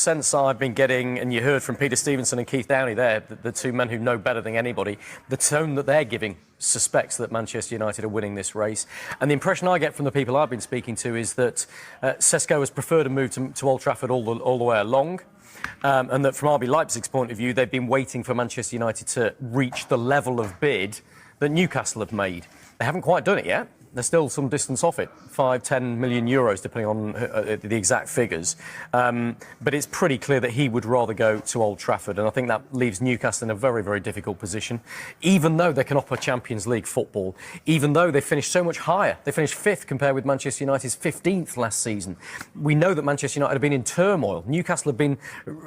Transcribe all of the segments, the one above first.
sense I've been getting, and you heard from Peter Stevenson and Keith Downey there, the two men who know better than anybody, the tone that they're giving suspects that Manchester United are winning this race. And the impression I get from the people I've been speaking to is that Sesko has preferred a move to Old Trafford all the way along. And that from RB Leipzig's point of view, they've been waiting for Manchester United to reach the level of bid that Newcastle have made. They haven't quite done it yet. They're still some distance off it, 5-10 million euros, depending on the exact figures. But it's pretty clear that he would rather go to Old Trafford, and I think that leaves Newcastle in a very, very difficult position. Even though they can offer Champions League football, even though they finished so much higher, they finished 5th compared with Manchester United's 15th last season. We know that Manchester United have been in turmoil. Newcastle have been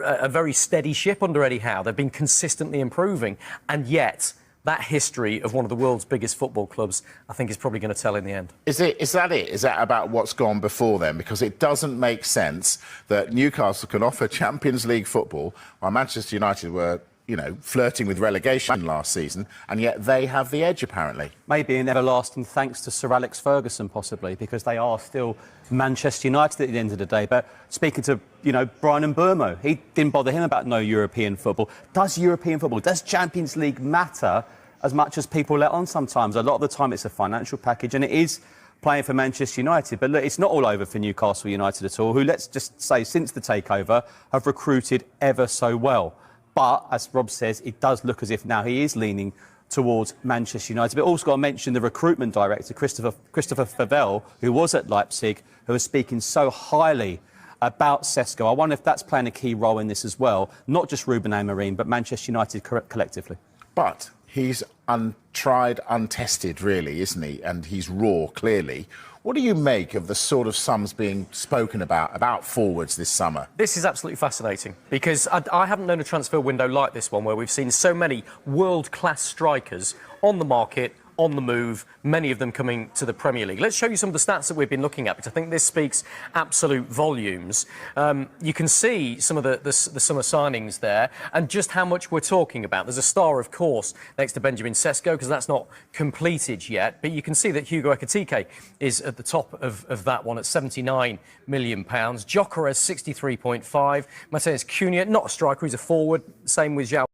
a very steady ship under Eddie Howe. They've been consistently improving, and yet that history of one of the world's biggest football clubs, I think, is probably going to tell in the end. Is that it? Is that about what's gone before then? Because it doesn't make sense that Newcastle can offer Champions League football while Manchester United were, you know, flirting with relegation last season, and yet they have the edge, apparently. Maybe an everlasting thanks to Sir Alex Ferguson, possibly, because they are still Manchester United at the end of the day. But speaking to, you know, Brian Mburmo, he didn't bother him about no European football. Does European football, does Champions League matter as much as people let on sometimes? A lot of the time it's a financial package, and it is playing for Manchester United. But look, it's not all over for Newcastle United at all, who, let's just say, since the takeover, have recruited ever so well. But, as Rob says, it does look as if now he is leaning towards Manchester United. But also got to mention the recruitment director, Christopher Favell, who was at Leipzig, who was speaking so highly about Sesko. I wonder if that's playing a key role in this as well. Not just Ruben Amorim, but Manchester United collectively. But he's untried, untested, really, isn't he? And he's raw, clearly. What do you make of the sort of sums being spoken about forwards this summer? This is absolutely fascinating, because I haven't known a transfer window like this one, where we've seen so many world-class strikers on the market, on the move, many of them coming to the Premier League. Let's show you some of the stats that we've been looking at, because I think this speaks absolute volumes. You can see some of the summer signings there, and just how much we're talking about. There's a star, of course, next to Benjamin Sesko, because that's not completed yet, but you can see that Hugo Ekitike is at the top of that one at £79 million. Gyökeres 63.5. Matheus Cunha, not a striker, he's a forward. Same with João